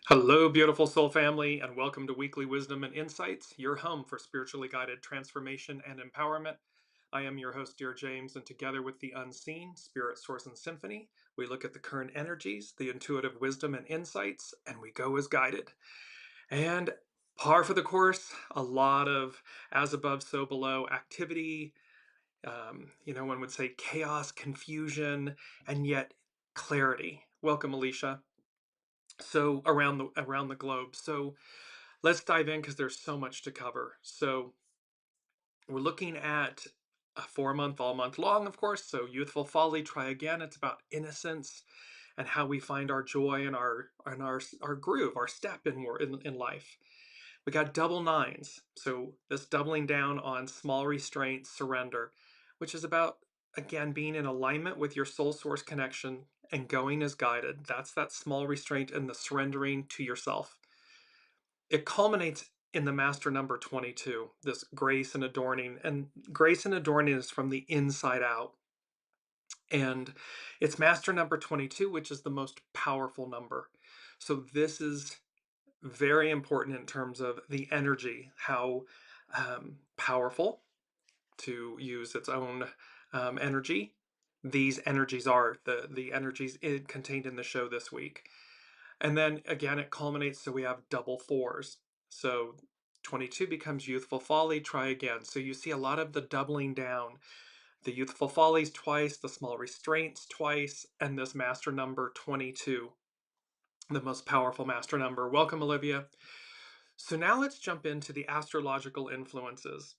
Hello, beautiful soul family, and welcome to Weekly Wisdom and Insights, your home for spiritually guided transformation and empowerment. I am your host, Dearjames, and together with the unseen, spirit, source, and symphony, we look at the current energies, the intuitive wisdom and insights, and we go as guided. And par for the course, a lot of as above, so below activity. One would say chaos, confusion, and yet clarity. Welcome, Alicia. So around the globe. So let's dive in because there's so much to cover. So we're looking at a 4 month, all month long, of course. So youthful folly, try again. It's about innocence and how we find our joy and our groove, our step in life. We got double nines. So this doubling down on small restraint, surrender, which is about again being in alignment with your soul source connection and going as guided. That's that small restraint and the surrendering to yourself. It culminates in the master number 22, this grace and adorning. And grace and adorning is from the inside out. And it's master number 22, which is the most powerful number. So this is very important in terms of the energy, how powerful, to use its own energy, these energies are, the energies contained in the show this week. And then again, it culminates, so we have double fours. So 22 becomes youthful folly, try again. So you see a lot of the doubling down, the youthful follies twice, the small restraints twice, and this master number 22, the most powerful master number. Welcome, Olivia. So now let's jump into the astrological influences.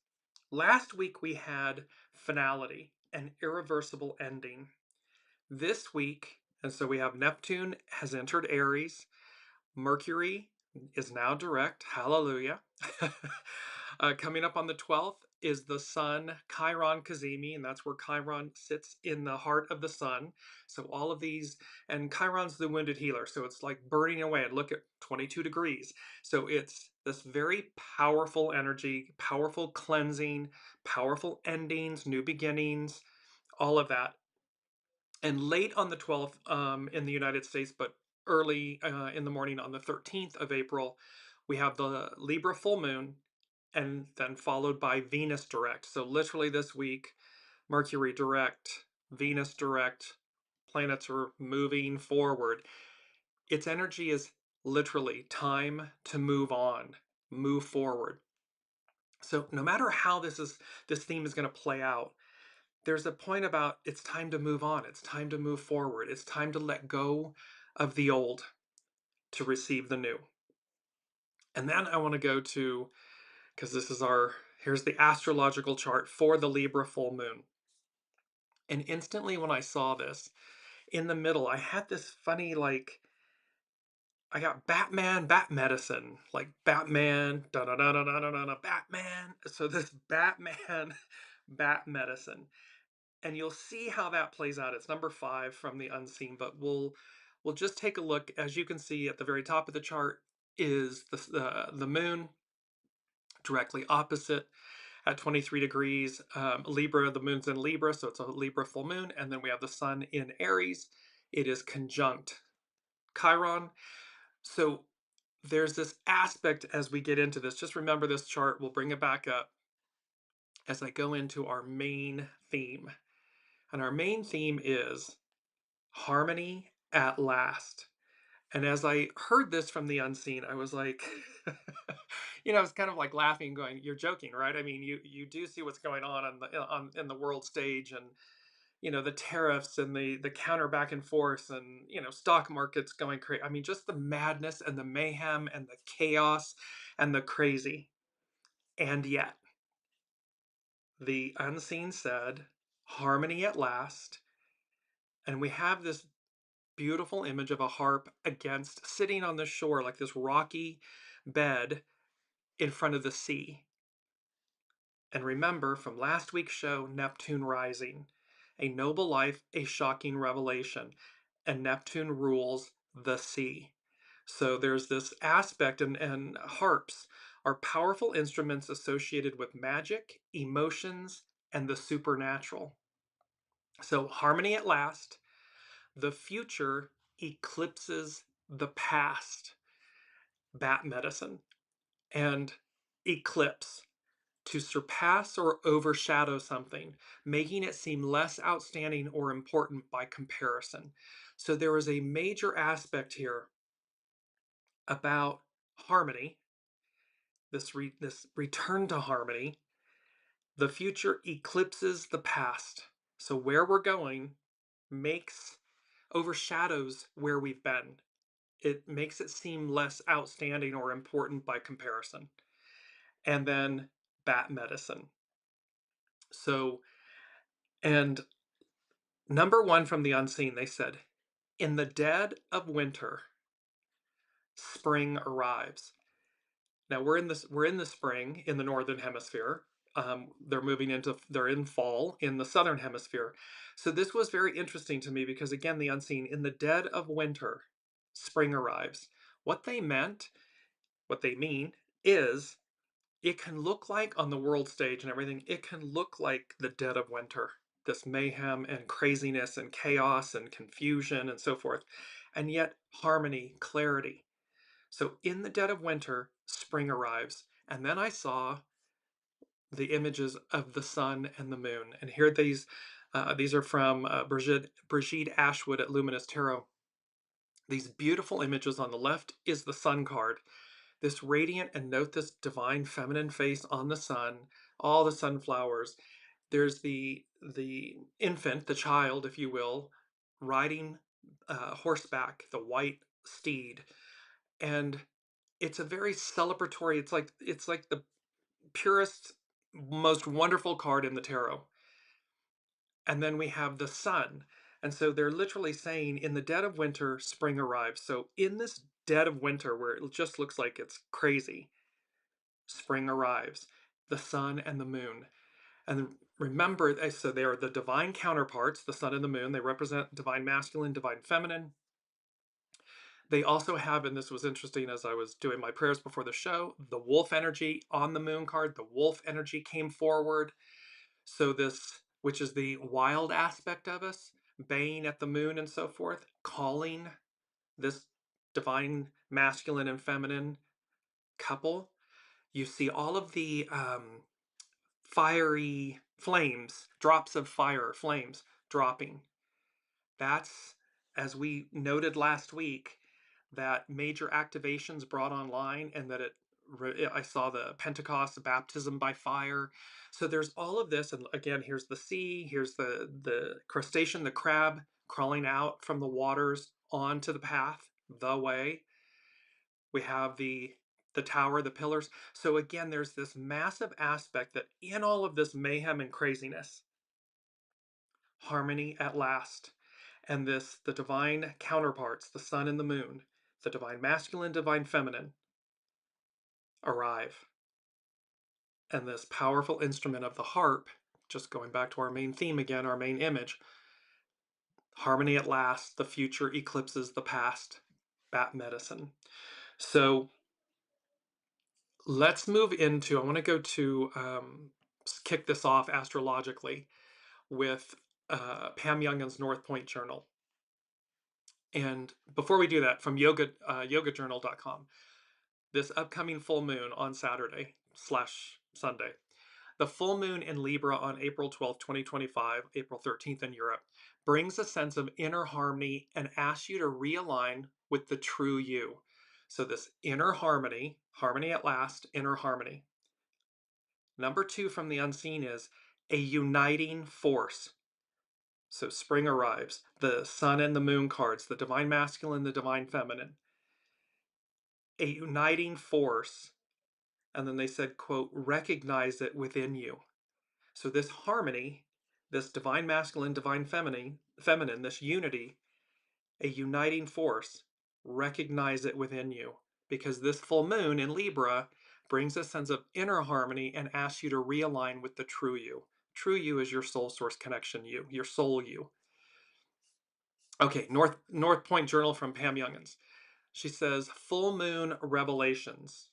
Last week we had finality, an irreversible ending. This week, and so we have Neptune has entered Aries, Mercury is now direct. Hallelujah. Coming up on the 12th is the Sun, Chiron, CAZIMI, and that's where Chiron sits in the heart of the Sun. So all of these, and Chiron's the wounded healer. So it's like burning away. And look at 22 degrees. So it's this very powerful energy, powerful cleansing, powerful endings, new beginnings, all of that. And late on the 12th in the United States, but early in the morning on the 13th of April, we have the Libra full moon and then followed by Venus direct. So literally this week, Mercury direct, Venus direct, planets are moving forward. Its energy is literally time to move on, move forward. So no matter how this theme is going to play out, there's a point about it's time to move on. It's time to move forward. It's time to let go of the old to receive the new. And then I want to go to, because here's the astrological chart for the Libra full moon. And instantly when I saw this, in the middle, I had this funny, I got Batman, Bat Medicine, like Batman, da da da da da da da, Batman. So this Batman, Bat Medicine. And you'll see how that plays out. It's number 5 from the unseen, but we'll just take a look. As you can see at the very top of the chart is the moon directly opposite at 23 degrees. Libra, the moon's in Libra, so it's a Libra full moon. And then we have the sun in Aries. It is conjunct Chiron. So there's this aspect as we get into this. Just remember this chart. We'll bring it back up as I go into our main theme. And our main theme is harmony at last. And as I heard this from the unseen, I was like, I was kind of like laughing, going, "You're joking, right? I mean, you do see what's going on in the world stage, and the tariffs and the counter back and forth, and stock markets going crazy. I mean, just the madness and the mayhem and the chaos and the crazy. And yet, the unseen said, harmony at last, and we have this beautiful image of a harp against sitting on the shore like this rocky bed in front of the sea. And remember from last week's show, Neptune rising, a noble life, a shocking revelation, and Neptune rules the sea. So there's this aspect, and harps are powerful instruments associated with magic, emotions, and the supernatural. So harmony at last, the future eclipses the past. bat medicine, and eclipse, to surpass or overshadow something, making it seem less outstanding or important by comparison. So there is a major aspect here about harmony, this return to harmony. The future eclipses the past. So where we're going makes overshadows where we've been. It makes it seem less outstanding or important by comparison. And then bat medicine. So, and number one from the unseen, they said, in the dead of winter, spring arrives. Now we're in the spring in the northern hemisphere. They're in fall in the southern hemisphere. So this was very interesting to me because again, the unseen, in the dead of winter, spring arrives. What they mean is it can look like on the world stage and everything, it can look like the dead of winter, this mayhem and craziness and chaos and confusion and so forth, and yet harmony, clarity. So in the dead of winter, spring arrives. And then I saw the images of the sun and the moon. And here these are from Brigitte Ashwood at Luminous Tarot. These beautiful images. On the left is the sun card, this radiant, and note this divine feminine face on the sun, all the sunflowers. There's the infant, the child, if you will, riding horseback, the white steed. And it's a very celebratory, it's like the purest, most wonderful card in the tarot. And then we have the sun. And so they're literally saying in the dead of winter, spring arrives. So in this dead of winter where it just looks like it's crazy, spring arrives. The sun and the moon. And remember, so they are the divine counterparts, the sun and the moon. They represent divine masculine, divine feminine. They also have, and this was interesting as I was doing my prayers before the show, the wolf energy on the moon card. The wolf energy came forward. So this, which is the wild aspect of us, baying at the moon and so forth, calling this divine masculine and feminine couple. You see all of the fiery flames, drops of fire, flames dropping. That's, as we noted last week, that major activations brought online, and that I saw the Pentecost, baptism by fire. So there's all of this, and again, here's the sea, here's the crustacean, the crab crawling out from the waters onto the path, the way. We have the tower, the pillars. So again, there's this massive aspect that in all of this mayhem and craziness, harmony at last. And the divine counterparts, the sun and the moon, the divine masculine, divine feminine, arrive. And this powerful instrument of the harp, just going back to our main theme again, our main image, harmony at last, the future eclipses the past, bat medicine. So let's move into, I want to go to kick this off astrologically with Pam Youngin's North Point Journal. And before we do that, from yogajournal.com, this upcoming full moon on Saturday/Sunday, the full moon in Libra on April 12th, 2025, April 13th in Europe, brings a sense of inner harmony and asks you to realign with the true you. So this inner harmony, harmony at last, inner harmony. Number two from the unseen is a uniting force. So spring arrives, the sun and the moon cards, the divine masculine, the divine feminine. A uniting force. And then they said, quote, recognize it within you. So this harmony, this divine masculine, divine feminine, this unity, a uniting force, recognize it within you. Because this full moon in Libra brings a sense of inner harmony and asks you to realign with the true you. True you is your soul source connection you, your soul you. Okay, North Point Journal from Pam Youngins. She says, full moon revelations.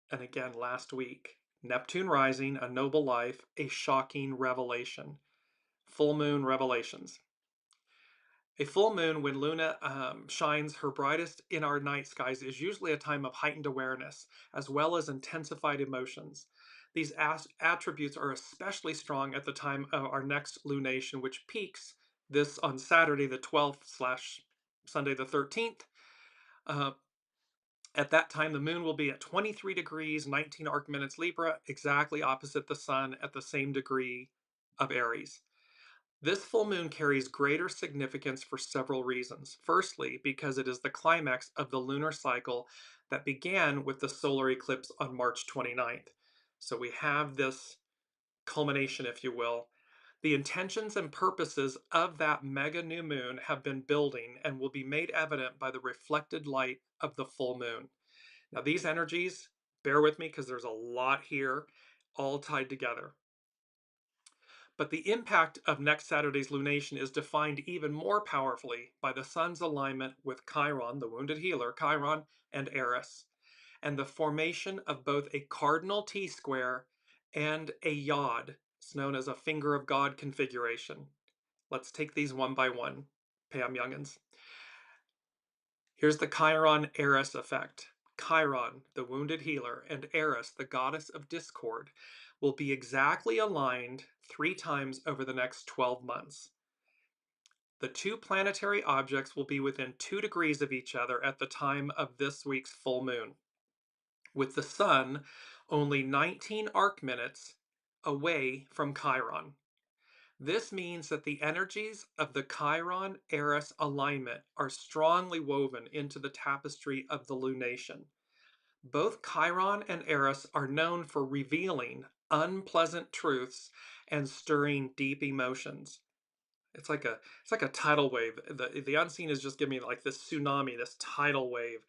And again, last week, Neptune rising, a noble life, a shocking revelation. Full moon revelations. A full moon, when Luna shines her brightest in our night skies, is usually a time of heightened awareness, as well as intensified emotions. These attributes are especially strong at the time of our next lunation, which peaks this on Saturday the 12th slash Sunday the 13th. Uh, at that time, the moon will be at 23 degrees, 19 arc minutes Libra, exactly opposite the sun at the same degree of Aries. This full moon carries greater significance for several reasons. Firstly, because it is the climax of the lunar cycle that began with the solar eclipse on March 29th. So we have this culmination, if you will. The intentions and purposes of that mega new moon have been building and will be made evident by the reflected light of the full moon. Now, these energies, bear with me because there's a lot here, all tied together. But the impact of next Saturday's lunation is defined even more powerfully by the sun's alignment with Chiron, the wounded healer, Chiron and Eris, and the formation of both a cardinal T-square and a yod. It's known as a finger of God configuration. Let's take these one by one, Pam Youngins. Here's the Chiron-Eris effect. Chiron, the wounded healer, and Eris, the goddess of discord, will be exactly aligned 3 times over the next 12 months. The two planetary objects will be within 2 degrees of each other at the time of this week's full moon, with the sun only 19 arc minutes away from Chiron. This means that the energies of the Chiron-Eris alignment are strongly woven into the tapestry of the lunation. Both Chiron and Eris are known for revealing unpleasant truths and stirring deep emotions. It's like a tidal wave. The unseen is just giving me like this tsunami, this tidal wave.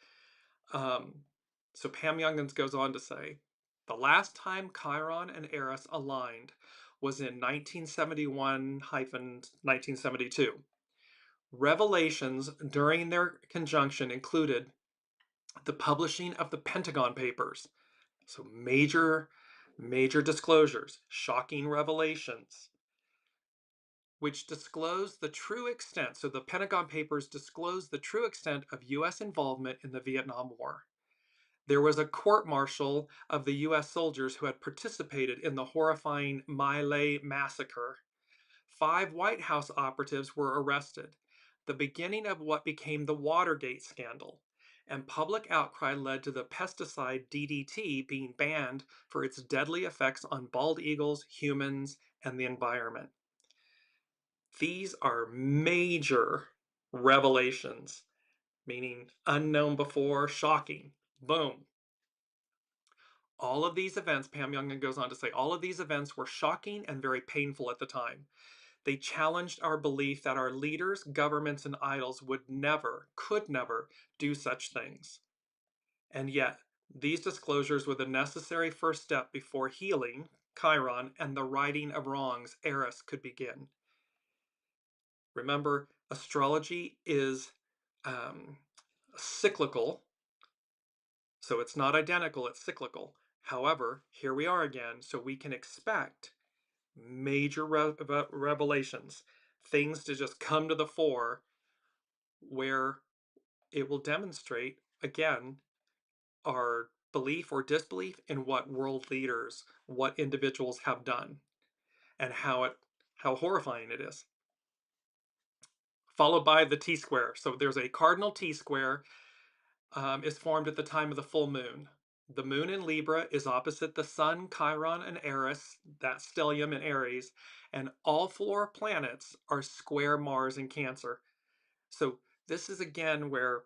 Um, so Pam Youngins goes on to say, the last time Chiron and Eris aligned was in 1971-1972. Revelations during their conjunction included the publishing of the Pentagon Papers. So major disclosures, shocking revelations, which disclosed the true extent. So the Pentagon Papers disclosed the true extent of U.S. involvement in the Vietnam War. There was a court-martial of the U.S. soldiers who had participated in the horrifying My Lai massacre. 5 White House operatives were arrested, the beginning of what became the Watergate scandal, and public outcry led to the pesticide DDT being banned for its deadly effects on bald eagles, humans, and the environment. These are major revelations, meaning unknown before, shocking. Boom. All of these events, Pam Youngin goes on to say, all of these events were shocking and very painful at the time. They challenged our belief that our leaders, governments, and idols would never, could never do such things. And yet, these disclosures were the necessary first step before healing, Chiron, and the righting of wrongs, Eris, could begin. Remember, astrology is cyclical, so it's not identical, it's cyclical. However, here we are again, so we can expect major revelations, things to just come to the fore where it will demonstrate, again, our belief or disbelief in what world leaders, what individuals have done, and how horrifying it is. Followed by the T-square. So there's a cardinal T-square is formed at the time of the full moon. The moon in Libra is opposite the sun, Chiron, and Eris, that stellium in Aries, and all 4 planets are square Mars in Cancer. So this is again where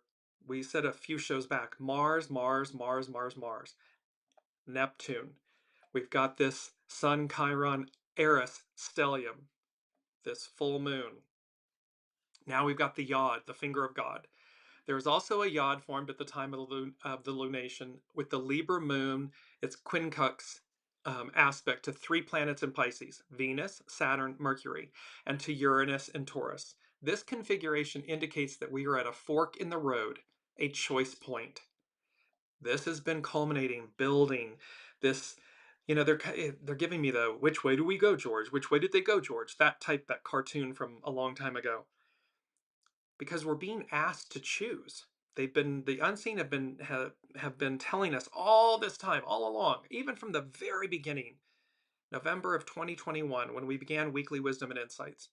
we said a few shows back, Mars, Mars, Mars, Mars, Mars, Neptune. We've got this sun, Chiron, Eris stellium, this full moon. Now we've got the yod, the finger of God. There is also a yod formed at the time of the lunation with the Libra moon, its quincux aspect to 3 planets in Pisces, Venus, Saturn, Mercury, and to Uranus and Taurus. This configuration indicates that we are at a fork in the road, a choice point. This has been culminating, building this, they're giving me the, which way do we go, George? Which way did they go, George? That cartoon from a long time ago. because we're being asked to choose. The unseen have been telling us all this time, all along, even from the very beginning, November of 2021, when we began Weekly Wisdom and Insights.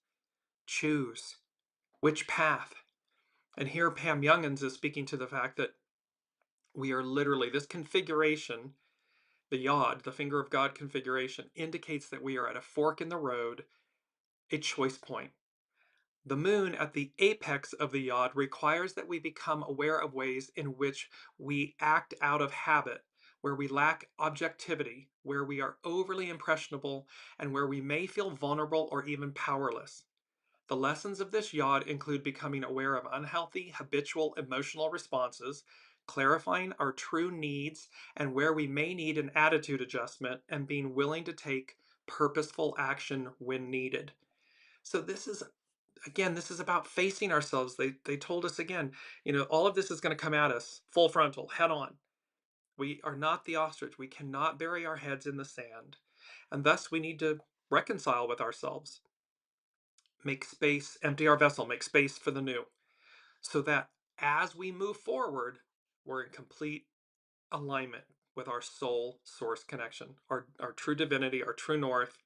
Choose which path. And here Pam Youngins is speaking to the fact that we are literally, this configuration, the yod, the finger of God configuration, indicates that we are at a fork in the road, a choice point. The moon at the apex of the yod requires that we become aware of ways in which we act out of habit, where we lack objectivity, where we are overly impressionable, and where we may feel vulnerable or even powerless. The lessons of this yod include becoming aware of unhealthy, habitual emotional responses, clarifying our true needs and where we may need an attitude adjustment, and being willing to take purposeful action when needed. So this is about facing ourselves. They told us again, all of this is going to come at us full frontal, head on. We are not the ostrich. We cannot bury our heads in the sand. And thus we need to reconcile with ourselves. Make space, empty our vessel, make space for the new. So that as we move forward, we're in complete alignment with our soul source connection, our true divinity, our true north,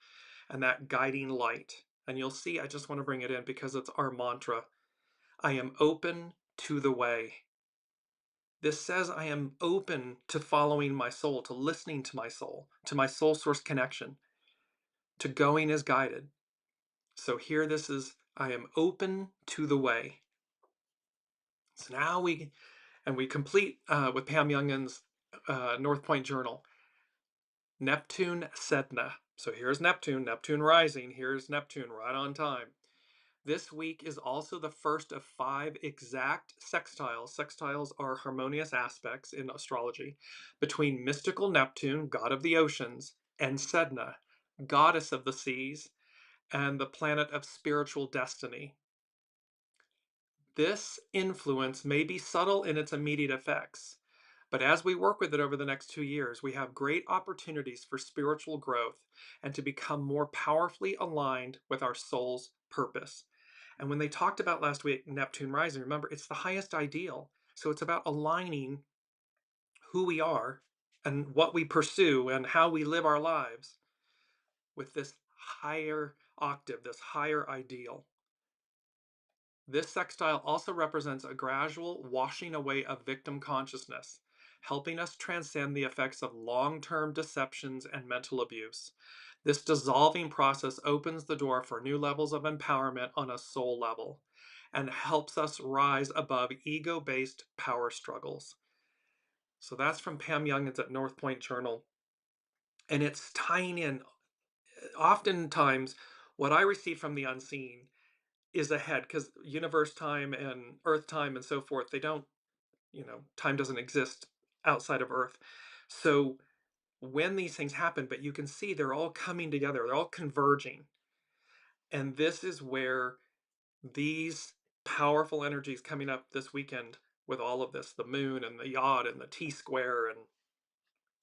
and that guiding light. And you'll see, I just want to bring it in because it's our mantra. I am open to the way. This says I am open to following my soul, to listening to my soul source connection, to going as guided. So here this is, I am open to the way. So now we complete with Pam Youngin's North Point Journal, Neptune-SEDNA. So here's Neptune rising, here's Neptune right on time. This week is also the first of 5 exact sextiles. Sextiles are harmonious aspects in astrology between mystical Neptune, god of the oceans, and Sedna, goddess of the seas, and the planet of spiritual destiny. This influence may be subtle in its immediate effects, but as we work with it over the next 2 years, we have great opportunities for spiritual growth and to become more powerfully aligned with our soul's purpose. And when they talked about last week Neptune rising, remember, it's the highest ideal. So it's about aligning who we are and what we pursue and how we live our lives with this higher octave, this higher ideal. This sextile also represents a gradual washing away of victim consciousness, helping us transcend the effects of long-term deceptions and mental abuse. This dissolving process opens the door for new levels of empowerment on a soul level and helps us rise above ego-based power struggles. So that's from Pam Youngins at North Point Journal. And it's tying in, oftentimes, what I receive from the unseen is ahead, because universe time and earth time and so forth, they don't, time doesn't exist outside of earth. So when these things happen, but you can see they're all coming together, they're all converging. And this is where these powerful energies coming up this weekend with all of this, the moon and the yod and the T-square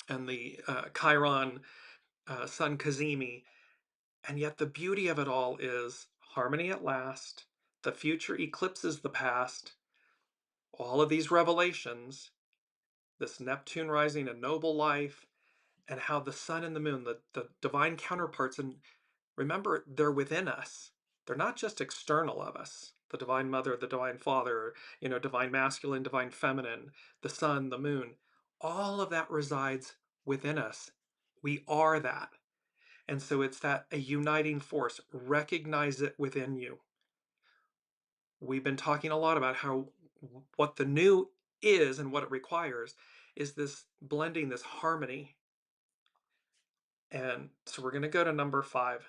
and the Chiron, Sun CAZIMI. And yet the beauty of it all is harmony at last. The future eclipses the past. All of these revelations, this Neptune rising, a noble life, and how the sun and the moon, the divine counterparts, and remember, they're within us. They're not just external of us. The divine mother, the divine father, divine masculine, divine feminine, the sun, the moon. All of that resides within us. We are that. And so it's a uniting force. Recognize it within you. We've been talking a lot about how what the new is and what it requires is this blending, this harmony. And so we're going to go to number 5.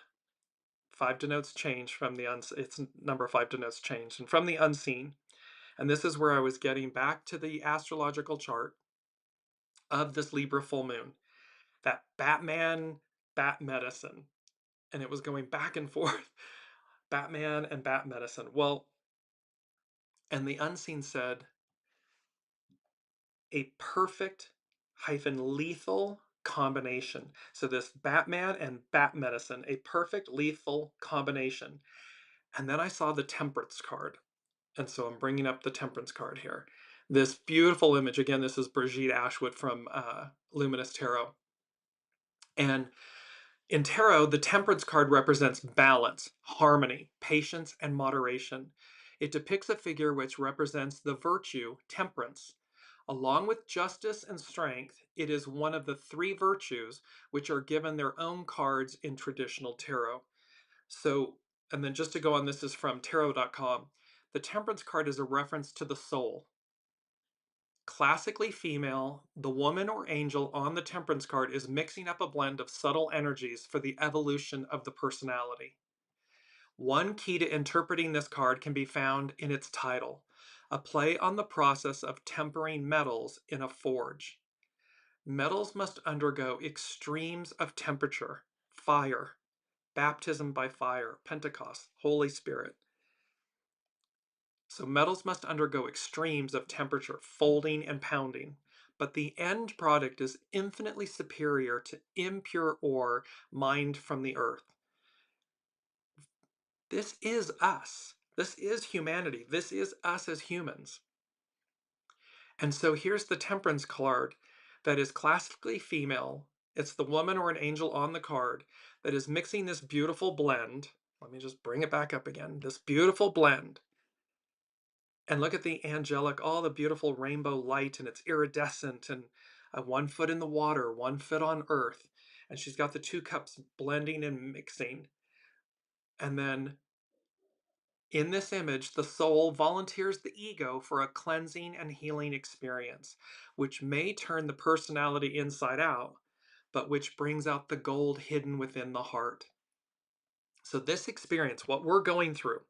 5 denotes change from the unseen. It's number 5 denotes change and from the unseen. And this is where I was getting back to the astrological chart of this Libra full moon, that Batman bat medicine. And it was going back and forth, Batman and bat medicine. Well, and the unseen said, a perfect hyphen lethal combination. So this Batman and bat medicine, a perfect lethal combination. And then I saw the temperance card. And so I'm bringing up the Temperance card here. This beautiful image, again, this is Brigitte Ashwood from Luminous Tarot. And in tarot, the Temperance card represents balance, harmony, patience, and moderation. It depicts a figure which represents the virtue, temperance. Along with justice and strength, it is one of the three virtues which are given their own cards in traditional tarot. So, and then just to go on, this is from tarot.com. The Temperance card is a reference to the soul. Classically female, the woman or angel on the Temperance card is mixing up a blend of subtle energies for the evolution of the personality. One key to interpreting this card can be found in its title, a play on the process of tempering metals in a forge. Metals must undergo extremes of temperature, fire, baptism by fire, Pentecost, Holy Spirit. So metals must undergo extremes of temperature, folding and pounding, but the end product is infinitely superior to impure ore mined from the earth. This is us. This is humanity. This is us as humans. And so here's the Temperance card that is classically female. It's the woman or an angel on the card that is mixing this beautiful blend. Let me just bring it back up again. This beautiful blend. And look at the angelic, all the beautiful rainbow light, and it's iridescent, and 1 foot in the water, 1 foot on earth. And she's got the two cups blending and mixing. And then in this image, the soul volunteers the ego for a cleansing and healing experience, which may turn the personality inside out, but which brings out the gold hidden within the heart. So this experience, what we're going through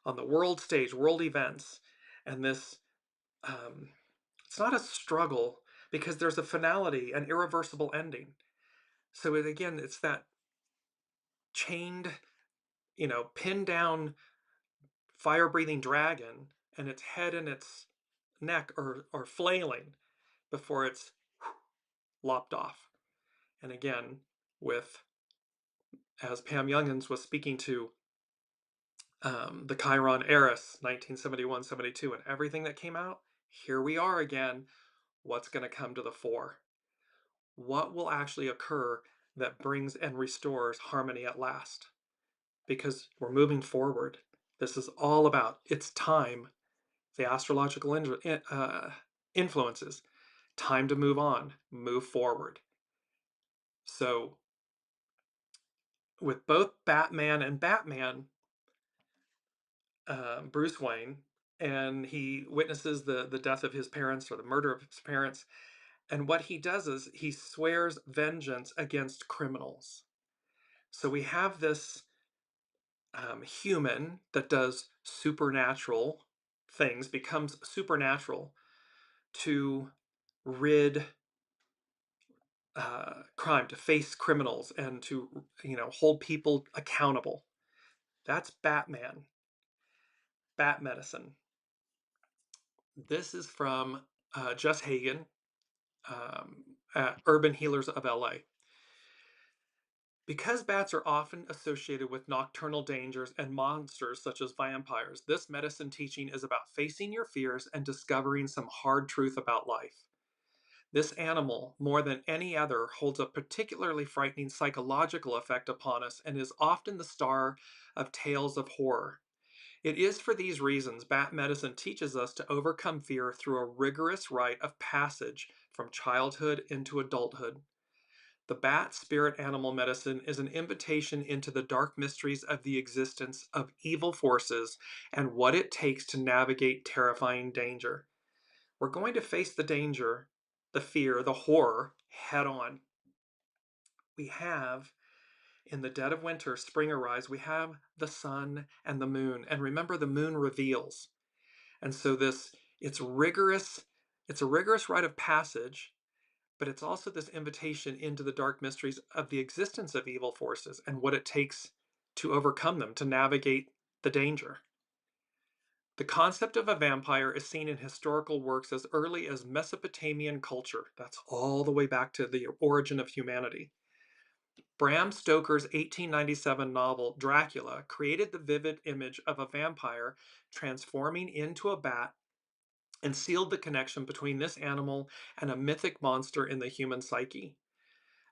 on the world stage, world events, and this, it's not a struggle because there's a finality, an irreversible ending. So again, it's that chained, pinned down fire-breathing dragon, and its head and its neck are flailing before it's lopped off. And again, with, as Pam Youngins was speaking to the CHIRON-ERIS 1971-72 and everything that came out, here we are again. What's going to come to the fore? What will actually occur that brings and restores harmony at last? Because we're moving forward. This is all about, it's time, the astrological influences, time to move on, move forward. So with both Batman and Batman, Bruce Wayne, and he witnesses the death of his parents or the murder of his parents, and what he does is he swears vengeance against criminals. So we have this human that does supernatural things, becomes supernatural to rid crime, to face criminals, and to hold people accountable. That's Batman. Bat medicine. This is from Jess Hagen at Urban Healers of LA. Because bats are often associated with nocturnal dangers and monsters such as vampires, this medicine teaching is about facing your fears and discovering some hard truth about life. This animal, more than any other, holds a particularly frightening psychological effect upon us and is often the star of tales of horror. It is for these reasons bat medicine teaches us to overcome fear through a rigorous rite of passage from childhood into adulthood. The bat spirit animal medicine is an invitation into the dark mysteries of the existence of evil forces and what it takes to navigate terrifying danger. We're going to face the danger, the fear, the horror head on. We have, in the dead of winter, spring arise, we have the sun and the moon. And remember, the moon reveals. And so it's a rigorous rite of passage, but it's also this invitation into the dark mysteries of the existence of evil forces and what it takes to overcome them, to navigate the danger. The concept of a vampire is seen in historical works as early as Mesopotamian culture. That's all the way back to the origin of humanity. Bram Stoker's 1897 novel Dracula created the vivid image of a vampire transforming into a bat and sealed the connection between this animal and a mythic monster in the human psyche.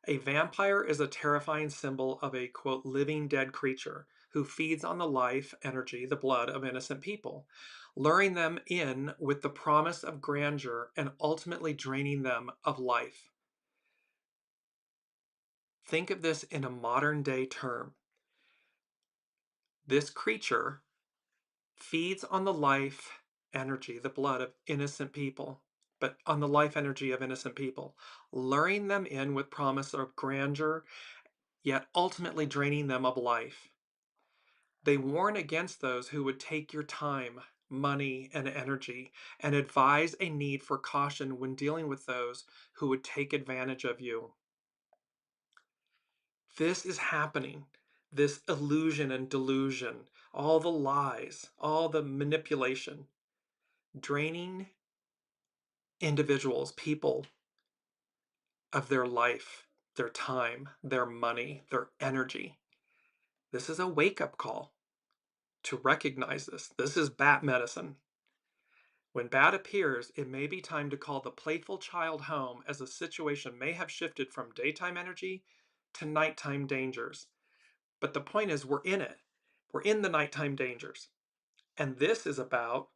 A vampire is a terrifying symbol of a, quote, living dead creature who feeds on the life, energy, the blood of innocent people, luring them in with the promise of grandeur and ultimately draining them of life. Think of this in a modern day term. This creature feeds on the life, energy, the blood of innocent people, but on the life energy of innocent people, luring them in with promise of grandeur, yet ultimately draining them of life. They warn against those who would take your time, money, and energy, and advise a need for caution when dealing with those who would take advantage of you. This is happening. This illusion and delusion, all the lies, all the manipulation, draining individuals, people of their life, their time, their money, their energy. This is a wake-up call to recognize this. This is bat medicine. When bat appears, it may be time to call the playful child home, as the situation may have shifted from daytime energy to nighttime dangers. But the point is, we're in it. We're in the nighttime dangers. And this is about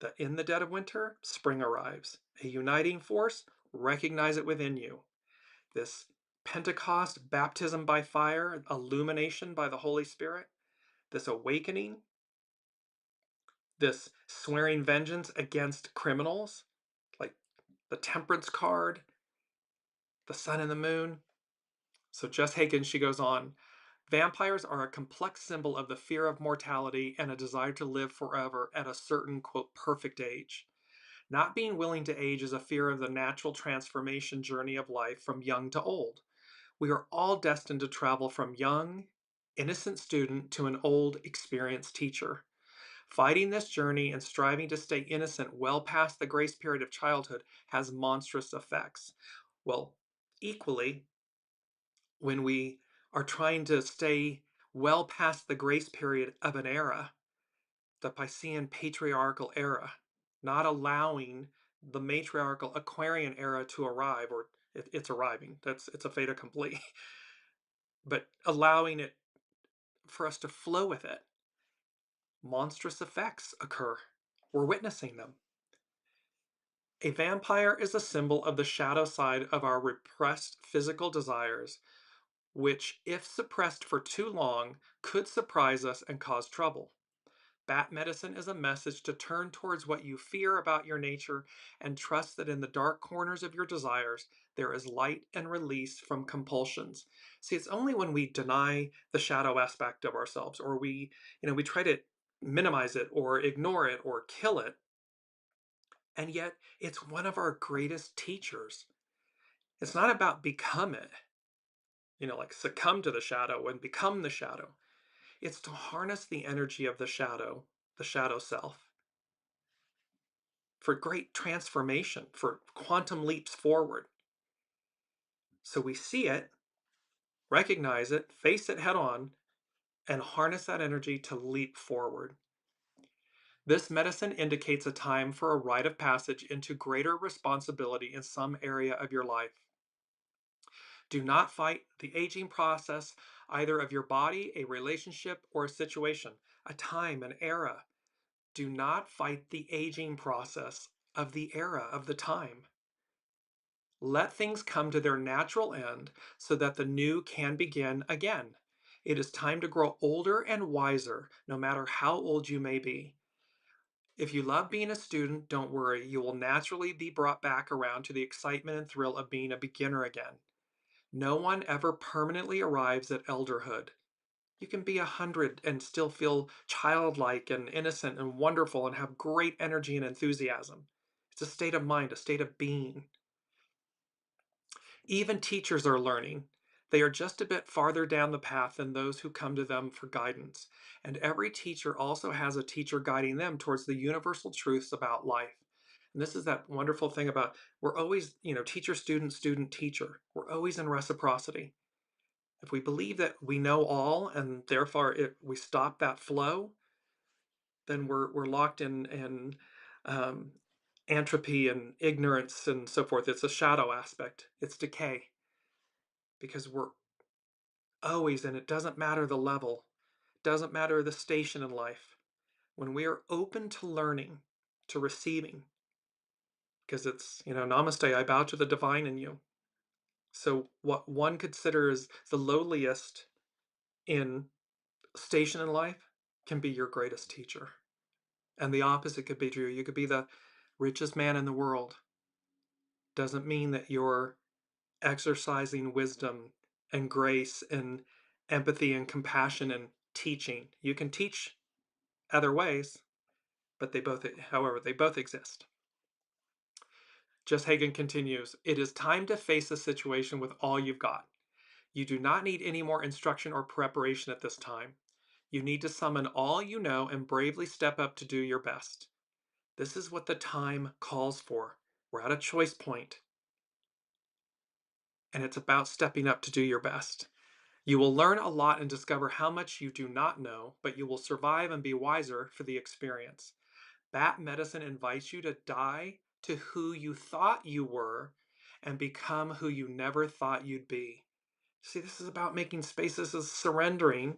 that in the dead of winter, spring arrives. A uniting force, recognize it within you. This Pentecost, baptism by fire, illumination by the Holy Spirit, this awakening, this swearing vengeance against criminals, like the Temperance card, the sun and the moon. So Jess Hagen, she goes on, vampires are a complex symbol of the fear of mortality and a desire to live forever at a certain, quote, perfect age. Not being willing to age is a fear of the natural transformation journey of life from young to old. We are all destined to travel from young, innocent student to an old, experienced teacher. Fighting this journey and striving to stay innocent well past the grace period of childhood has monstrous effects. Well, equally, when we are trying to stay well past the grace period of an era, the Piscean patriarchal era, not allowing the matriarchal Aquarian era to arrive, or it's arriving. It's a fait accompli, but allowing it for us to flow with it. Monstrous effects occur. We're witnessing them. A vampire is a symbol of the shadow side of our repressed physical desires, which, if suppressed for too long, could surprise us and cause trouble. Bat medicine is a message to turn towards what you fear about your nature and trust that in the dark corners of your desires, there is light and release from compulsions. See, it's only when we deny the shadow aspect of ourselves, or we try to minimize it or ignore it or kill it, and yet it's one of our greatest teachers. It's not about become it, like succumb to the shadow and become the shadow. It's to harness the energy of the shadow self, for great transformation, for quantum leaps forward. So we see it, recognize it, face it head on, and harness that energy to leap forward. This medicine indicates a time for a rite of passage into greater responsibility in some area of your life. Do not fight the aging process, either of your body, a relationship, or a situation, a time, an era. Do not fight the aging process of the era, of the time. Let things come to their natural end so that the new can begin again. It is time to grow older and wiser, no matter how old you may be. If you love being a student, don't worry, you will naturally be brought back around to the excitement and thrill of being a beginner again. No one ever permanently arrives at elderhood. You can be 100 and still feel childlike and innocent and wonderful and have great energy and enthusiasm. It's a state of mind, a state of being. Even teachers are learning. They are just a bit farther down the path than those who come to them for guidance. And every teacher also has a teacher guiding them towards the universal truths about life. And this is that wonderful thing about we're always, teacher, student, student, teacher. We're always in reciprocity. If we believe that we know all and therefore we stop that flow, then we're locked in um, entropy and ignorance and so forth. It's a shadow aspect. It's decay because we're always, and it doesn't matter the level, doesn't matter the station in life. When we are open to learning, to receiving, because it's, namaste, I bow to the divine in you. So what one considers the lowliest in station in life can be your greatest teacher. And the opposite could be true. You could be the richest man in the world. Doesn't mean that you're exercising wisdom and grace and empathy and compassion and teaching. You can teach other ways, but they both exist. Jess Hagen continues, it is time to face the situation with all you've got. You do not need any more instruction or preparation at this time. You need to summon all you know and bravely step up to do your best. This is what the time calls for. We're at a choice point, and it's about stepping up to do your best. You will learn a lot and discover how much you do not know, but you will survive and be wiser for the experience. Bat medicine invites you to die to who you thought you were and become who you never thought you'd be. See, this is about making space. This is surrendering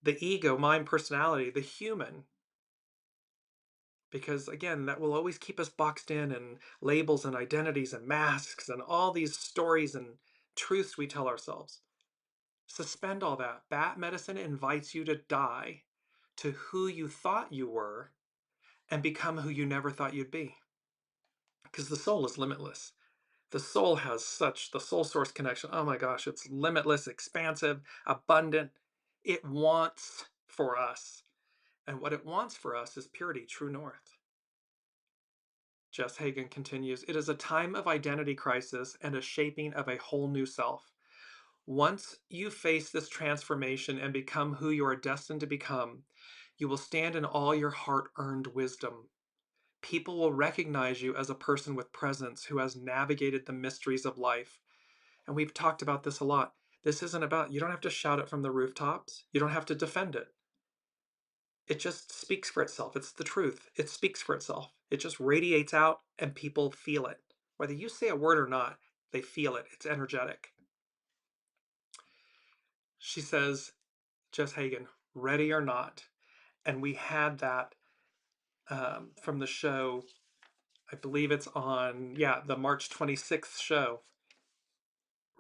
the ego, mind, personality, the human. Because again, that will always keep us boxed in labels and identities and masks and all these stories and truths we tell ourselves. Suspend all that. Bat medicine invites you to die to who you thought you were and become who you never thought you'd be. Because the soul is limitless. The soul has the soul source connection. Oh my gosh, it's limitless, expansive, abundant. It wants for us. And what it wants for us is purity, true north. Jess Hagen continues, it is a time of identity crisis and a shaping of a whole new self. Once you face this transformation and become who you are destined to become, you will stand in all your heart-earned wisdom. People will recognize you as a person with presence who has navigated the mysteries of life. And we've talked about this a lot. This isn't about, you don't have to shout it from the rooftops. You don't have to defend it. It just speaks for itself. It's the truth. It speaks for itself. It just radiates out and people feel it. Whether you say a word or not, they feel it. It's energetic. She says, Jess Hagen, ready or not. And we had that from the show, I believe it's on, the March 26th show,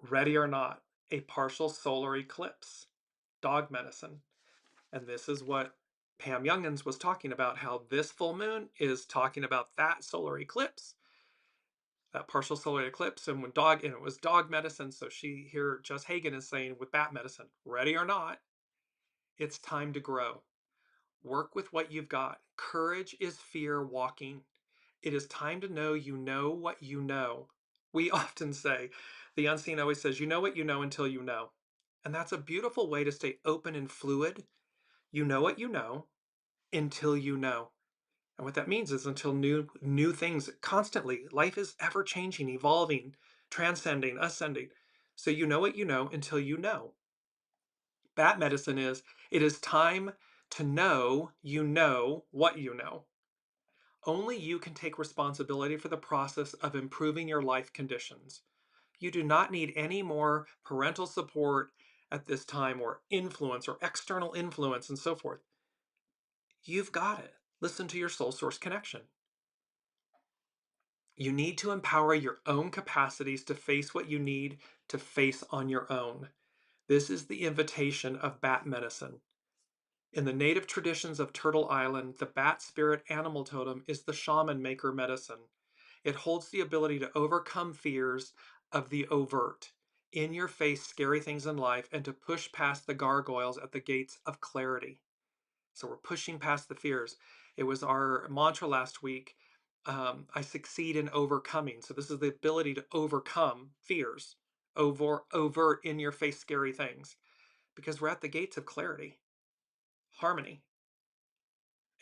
Ready or Not, a partial solar eclipse, dog medicine. And this is what Pam Youngins was talking about, how this full moon is talking about that solar eclipse, that partial solar eclipse. And it was dog medicine. So Jess Hagen is saying with bat medicine, ready or not, it's time to grow. Work with what you've got. Courage is fear walking. It is time to know what you know. We often say, the unseen always says, you know what you know until you know. And that's a beautiful way to stay open and fluid. You know what you know until you know. And what that means is until new things constantly. Life is ever changing, evolving, transcending, ascending. So you know what you know until you know. Bat medicine is, it is time to know what you know. Only you can take responsibility for the process of improving your life conditions. You do not need any more parental support at this time, or influence, or external influence, and so forth. You've got it. Listen to your soul source connection. You need to empower your own capacities to face what you need to face on your own. This is the invitation of bat medicine. In the native traditions of Turtle Island, the bat spirit animal totem is the shaman maker medicine. It holds the ability to overcome fears of the overt, in your face scary things in life, and to push past the gargoyles at the gates of clarity. So we're pushing past the fears. It was our mantra last week. I succeed in overcoming. So this is the ability to overcome fears, overt, in your face scary things, because we're at the gates of clarity, harmony.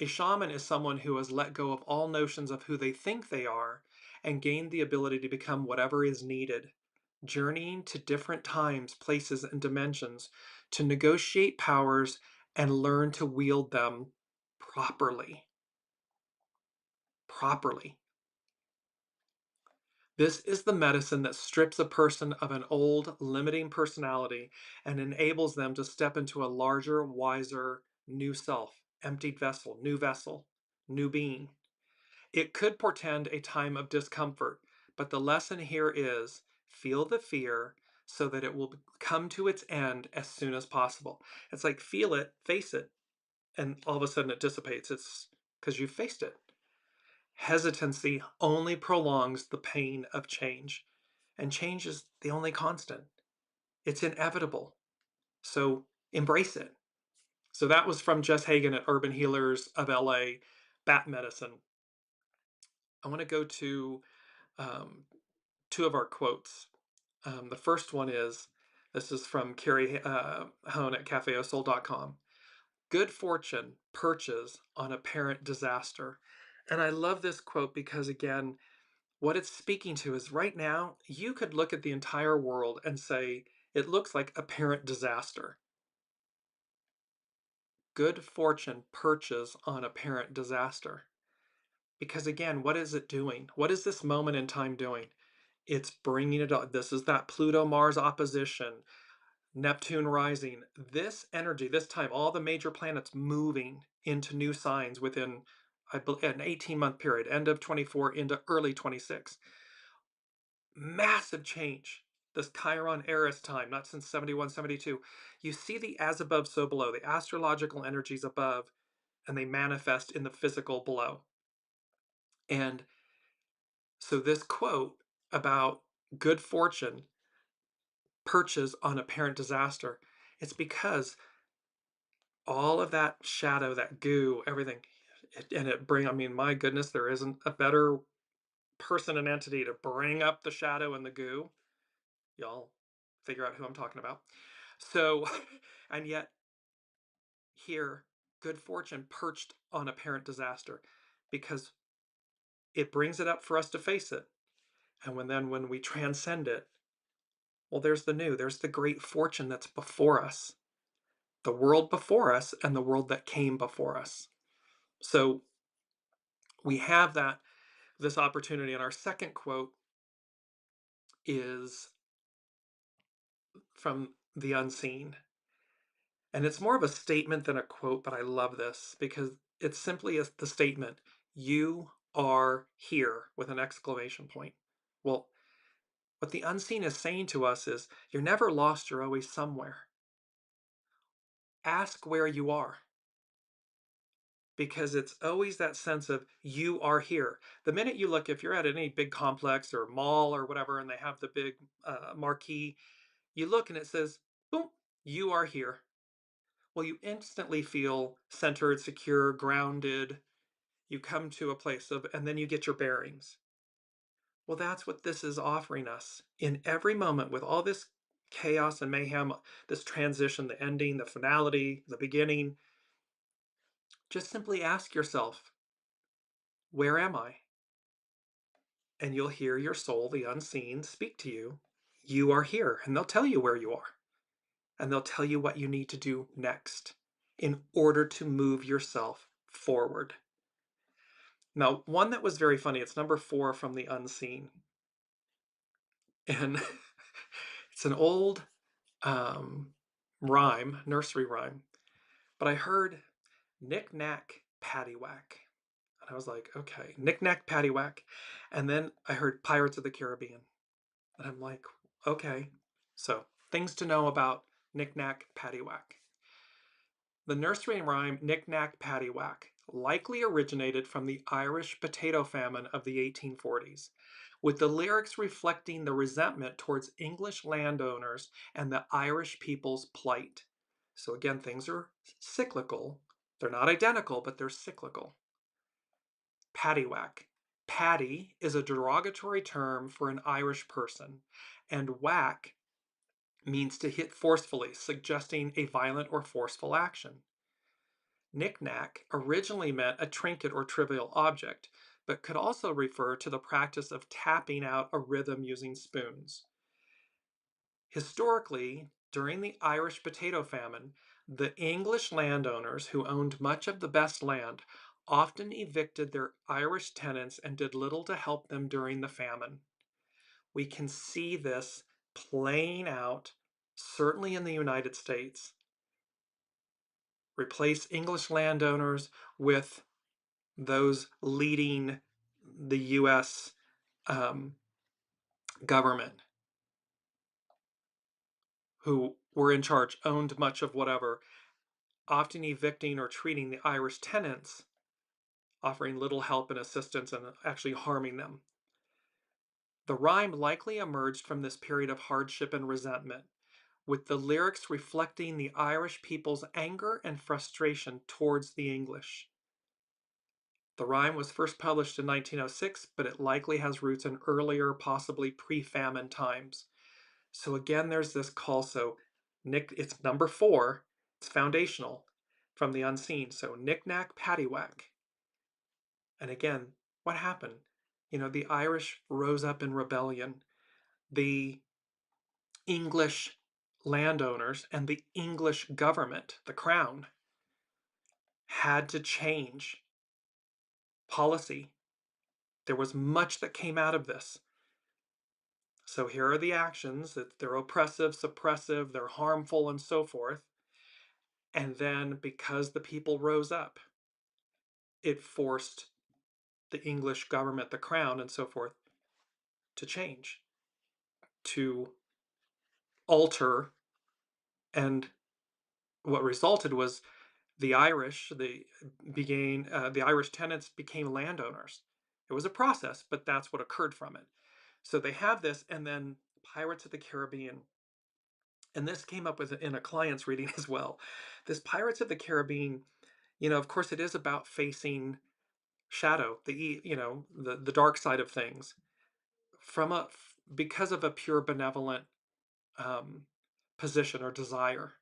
A shaman is someone who has let go of all notions of who they think they are and gained the ability to become whatever is needed. journeying to different times, places, and dimensions to negotiate powers and learn to wield them properly. Properly. This is the medicine that strips a person of an old, limiting personality and enables them to step into a larger, wiser, new self, emptied vessel, new being. It could portend a time of discomfort, but the lesson here is feel the fear so that it will come to its end as soon as possible. It's like feel it, face it, and all of a sudden it dissipates. It's because you faced it. Hesitancy only prolongs the pain of change, and change is the only constant. It's inevitable. So embrace it. So that was from Jess Hagen at Urban Healers of LA, Bat Medicine. I want to go to um, two of our quotes. The first one is, this is from Carrie Hone at cafeosoul.com. Good fortune perches on apparent disaster. And I love this quote because, again, what it's speaking to is right now, you could look at the entire world and say, it looks like apparent disaster. Good fortune perches on apparent disaster. Because again, what is it doing? What is this moment in time doing? It's bringing it up. This is that Pluto-Mars opposition, Neptune rising. This energy, this time, all the major planets moving into new signs within an 18-month period, end of 24 into early 26. Massive change. This Chiron-ERIS time, not since 71, 72. You see the as above, so below, the astrological energies above, and they manifest in the physical below. And so this quote about good fortune perches on apparent disaster, it's because all of that shadow, that goo, everything, I mean, my goodness, there isn't a better person and entity to bring up the shadow and the goo. Y'all figure out who I'm talking about. So, and yet here, good fortune perched on apparent disaster because it brings it up for us to face it. And when we transcend it, well, there's the new, there's the great fortune that's before us, the world before us and the world that came before us. So we have this opportunity. And our second quote is from The Unseen. And it's more of a statement than a quote, but I love this because it's simply the statement, you are here, with an exclamation point. Well, what the unseen is saying to us is, you're never lost, you're always somewhere. Ask where you are. Because it's always that sense of you are here. The minute you look, if you're at any big complex or mall or whatever, and they have the big marquee, you look and it says, boom, you are here. Well, you instantly feel centered, secure, grounded. You come to a place of, and then you get your bearings. Well, that's what this is offering us in every moment with all this chaos and mayhem, this transition, the ending, the finality, the beginning. Just simply ask yourself, where am I? And you'll hear your soul, the unseen, speak to you. You are here, and they'll tell you where you are. And they'll tell you what you need to do next in order to move yourself forward. Now, one that was very funny, it's number 4 from The Unseen. And it's an old rhyme, nursery rhyme. But I heard knick knack paddywhack. And I was like, okay, knick knack paddywhack. And then I heard Pirates of the Caribbean. And I'm like, okay. So things to know about knick knack paddywhack. The nursery rhyme knick knack paddywhack likely originated from the Irish potato famine of the 1840s, with the lyrics reflecting the resentment towards English landowners and the Irish people's plight. So again, things are cyclical. They're not identical, but they're cyclical. Paddywhack. Paddy is a derogatory term for an Irish person, and whack means to hit forcefully, suggesting a violent or forceful action. Knick-knack originally meant a trinket or trivial object, but could also refer to the practice of tapping out a rhythm using spoons. Historically, during the Irish potato famine, the English landowners who owned much of the best land often evicted their Irish tenants and did little to help them during the famine. We can see this playing out, certainly in the United States. Replace English landowners with those leading the U.S. Government who were in charge, owned much of whatever, often evicting or treating the Irish tenants, offering little help and assistance and actually harming them. The rhyme likely emerged from this period of hardship and resentment, with the lyrics reflecting the Irish people's anger and frustration towards the English. The rhyme was first published in 1906, but it likely has roots in earlier, possibly pre-famine times. So again, there's this call. So it's number 4. It's foundational from the unseen. So knick-knack, paddywhack. And again, what happened? The Irish rose up in rebellion. The English landowners and the English government, the crown, had to change policy. There was much that came out of this. So here are the actions that they're oppressive, suppressive, they're harmful, and so forth. And then because the people rose up, it forced the English government, the crown, and so forth, to change, to alter. And what resulted was the Irish, the Irish tenants became landowners. It was a process, but that's what occurred from it. So they have this, and then Pirates of the Caribbean, and this came up in a client's reading as well. This Pirates of the Caribbean, of course, it is about facing shadow, the dark side of things, because of a pure benevolent position or desire,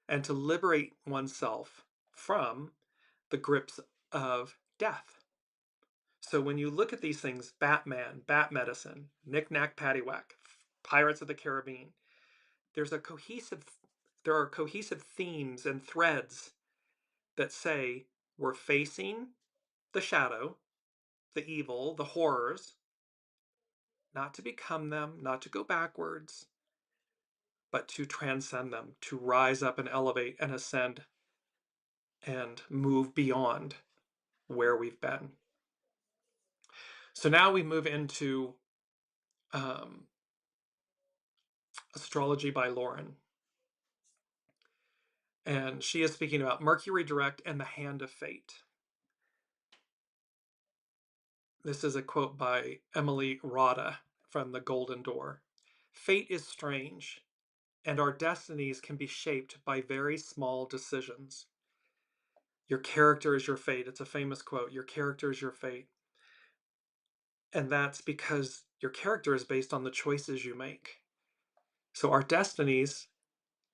and to liberate oneself from the grips of death. So when you look at these things, Batman, Bat Medicine, Knick Knack Paddywhack, Pirates of the Caribbean, there are cohesive themes and threads that say we're facing the shadow, the evil, the horrors, not to become them, not to go backwards, but to transcend them, to rise up and elevate and ascend and move beyond where we've been. So now we move into Astrology by Lauren. And she is speaking about Mercury direct and the hand of fate. This is a quote by Emily Rada from The Golden Door. Fate is strange, and our destinies can be shaped by very small decisions. Your character is your fate. It's a famous quote. Your character is your fate. And that's because your character is based on the choices you make. So our destinies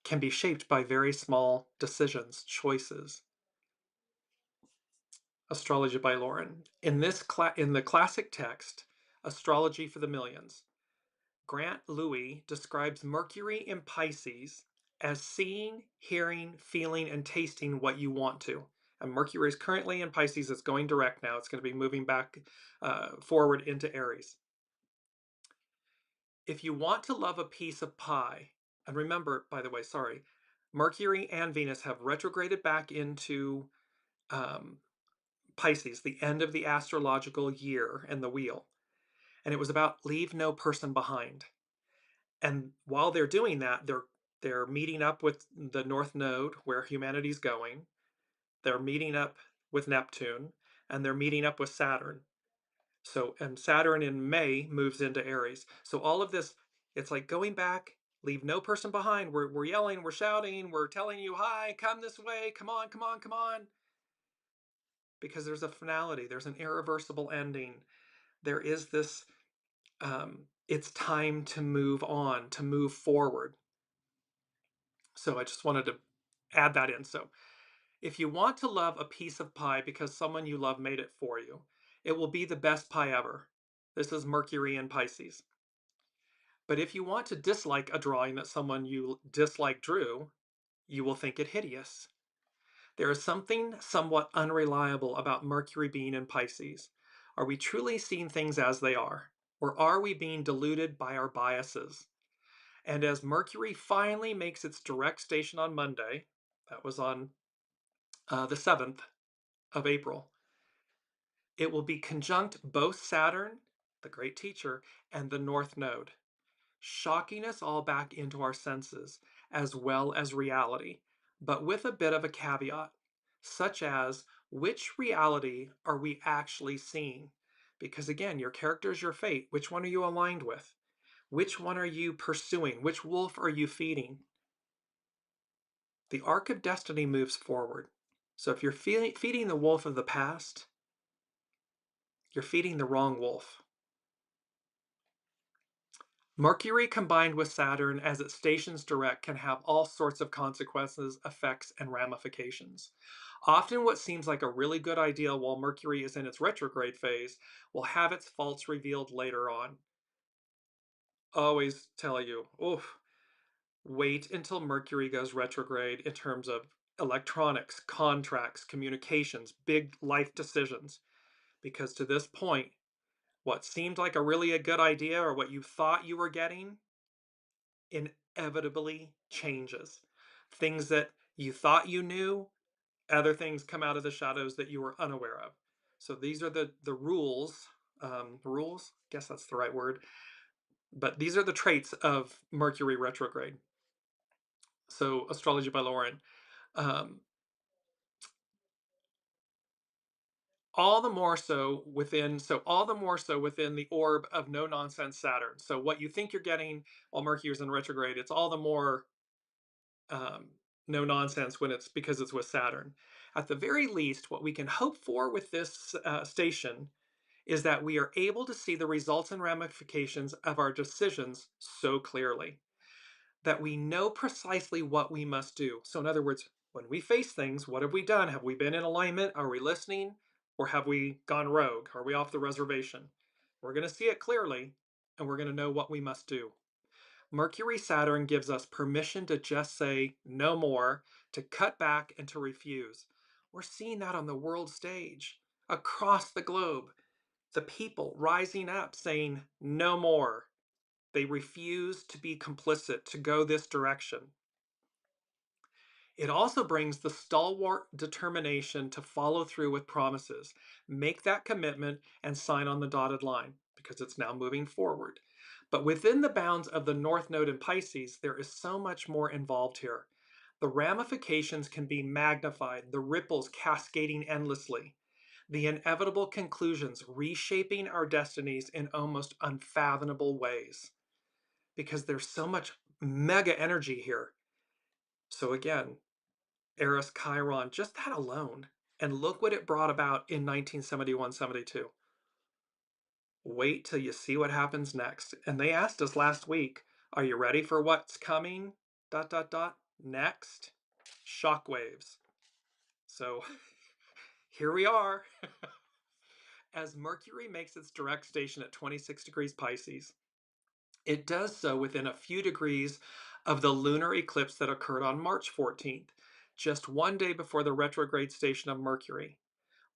can be shaped by very small decisions, choices. Astrology by Lauren. In the classic text, Astrology for the Millions, Grant Louis describes Mercury in Pisces as seeing, hearing, feeling, and tasting what you want to. And Mercury is currently in Pisces. It's going direct now. It's going to be moving back forward into Aries. If you want to love a piece of pie, and remember, by the way, sorry, Mercury and Venus have retrograded back into Pisces, the end of the astrological year and the wheel. And it was about leave no person behind. And while they're doing that, they're meeting up with the North Node where humanity's going. They're meeting up with Neptune, and they're meeting up with Saturn. So, and Saturn in May moves into Aries. So all of this, it's like going back, leave no person behind. We're yelling, we're shouting, we're telling you, hi, come this way, come on, come on, come on. Because there's a finality, there's an irreversible ending. There is this, it's time to move on, to move forward. So I just wanted to add that in. So if you want to love a piece of pie because someone you love made it for you, it will be the best pie ever. This is Mercury in Pisces. But if you want to dislike a drawing that someone you dislike drew, you will think it hideous. There is something somewhat unreliable about Mercury being in Pisces. Are we truly seeing things as they are? Or are we being deluded by our biases? And as Mercury finally makes its direct station on Monday, that was on the 7th of April, it will be conjunct both Saturn, the great teacher, and the North Node, shocking us all back into our senses as well as reality, but with a bit of a caveat, such as which reality are we actually seeing? Because again, your character is your fate. Which one are you aligned with? Which one are you pursuing? Which wolf are you feeding? The arc of destiny moves forward. So if you're feeding the wolf of the past, you're feeding the wrong wolf. Mercury combined with Saturn as it stations direct can have all sorts of consequences, effects, and ramifications. Often what seems like a really good idea while Mercury is in its retrograde phase will have its faults revealed later on. Always tell you, oof, wait until Mercury goes retrograde in terms of electronics, contracts, communications, big life decisions. Because to this point, what seemed like a good idea or what you thought you were getting inevitably changes. Things that you thought you knew, other things come out of the shadows that you were unaware of. So these are the rules. Rules? Guess that's the right word. But these are the traits of Mercury retrograde. So Astrology by Lauren. Um, all the more so within the orb of no nonsense Saturn. So what you think you're getting while Mercury is in retrograde, it's all the more um, no nonsense when it's because it's with Saturn. At the very least, what we can hope for with this station is that we are able to see the results and ramifications of our decisions so clearly that we know precisely what we must do. So, in other words, when we face things, what have we done? Have we been in alignment? Are we listening? Or have we gone rogue? Are we off the reservation? We're going to see it clearly and we're going to know what we must do. Mercury Saturn gives us permission to just say no more, to cut back, and to refuse. We're seeing that on the world stage, across the globe. The people rising up saying no more. They refuse to be complicit, to go this direction. It also brings the stalwart determination to follow through with promises, make that commitment, and sign on the dotted line because it's now moving forward. But within the bounds of the North Node in Pisces, there is so much more involved here. The ramifications can be magnified, the ripples cascading endlessly, the inevitable conclusions reshaping our destinies in almost unfathomable ways because there's so much mega energy here. So again, Eris Chiron, just that alone. And look what it brought about in 1971-72. Wait till you see what happens next. And they asked us last week, are you ready for what's coming? ... Next, shockwaves. So here we are. As Mercury makes its direct station at 26 degrees Pisces, it does so within a few degrees of the lunar eclipse that occurred on March 14th, just one day before the retrograde station of Mercury.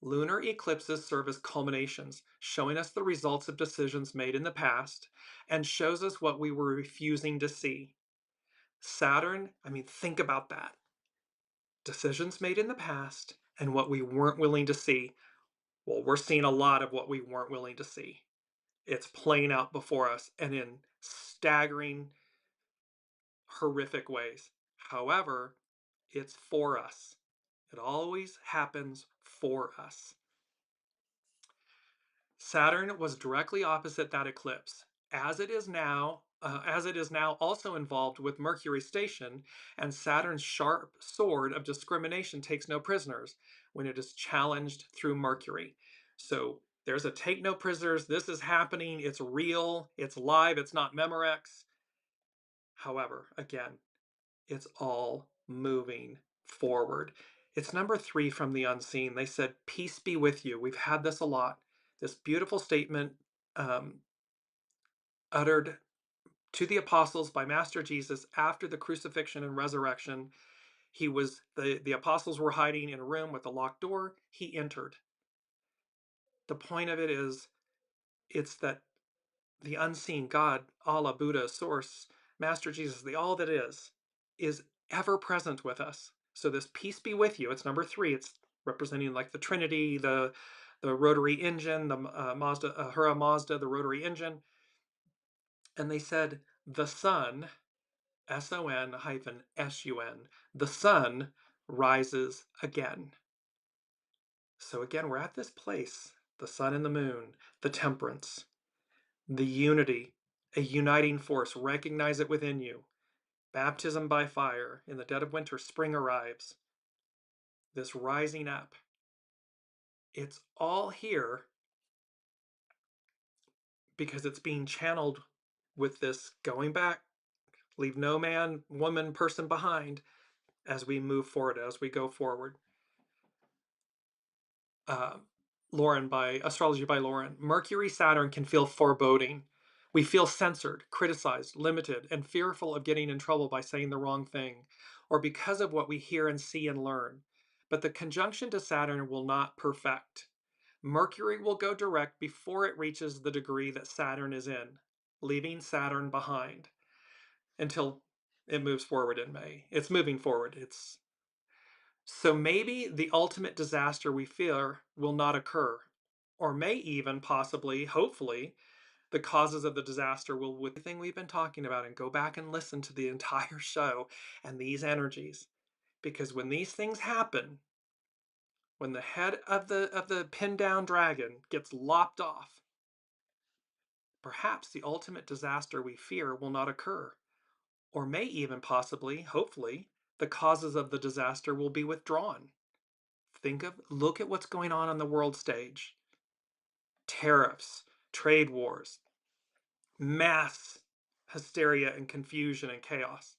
Lunar eclipses serve as culminations, showing us the results of decisions made in the past and shows us what we were refusing to see. Saturn, think about that. Decisions made in the past and what we weren't willing to see. Well, we're seeing a lot of what we weren't willing to see. It's playing out before us and in staggering, horrific ways. However, it's for us. It always happens for us. Saturn was directly opposite that eclipse, as it is now also involved with Mercury's station, and Saturn's sharp sword of discrimination takes no prisoners when it is challenged through Mercury. So there's a take no prisoners, this is happening, it's real, it's live, it's not Memorex. However, again, it's all moving forward. It's number 3 from the unseen. They said, peace be with you. We've had this a lot. This beautiful statement uttered to the apostles by Master Jesus after the crucifixion and resurrection. The apostles were hiding in a room with a locked door. He entered. The point of it is, it's that the unseen God, Allah, Buddha, Source, Master Jesus, the all that is ever present with us. So this peace be with you. It's number 3. It's representing like the Trinity, the rotary engine, the Mazda, Ahura Mazda, the rotary engine. And they said, the sun, SON-SUN, the sun rises again. So again, we're at this place, the sun and the moon, the temperance, the unity, a uniting force. Recognize it within you. Baptism by fire. In the dead of winter, spring arrives. This rising up. It's all here because it's being channeled with this going back. Leave no man, woman, person behind as we move forward, as we go forward. Lauren, by Astrology by Lauren. Mercury, Saturn can feel foreboding. We feel censored, criticized, limited, and fearful of getting in trouble by saying the wrong thing, or because of what we hear and see and learn. But the conjunction to Saturn will not perfect. Mercury will go direct before it reaches the degree that Saturn is in, leaving Saturn behind until it moves forward in May. It's moving forward. So maybe the ultimate disaster we fear will not occur, or may even possibly, hopefully, the causes of the disaster will, with everything we've been talking about, and go back and listen to the entire show and these energies. Because when these things happen, when the head of the pinned down dragon gets lopped off, perhaps the ultimate disaster we fear will not occur, or may even possibly, hopefully, the causes of the disaster will be withdrawn. Look at what's going on the world stage. Tariffs, trade wars, mass hysteria and confusion and chaos.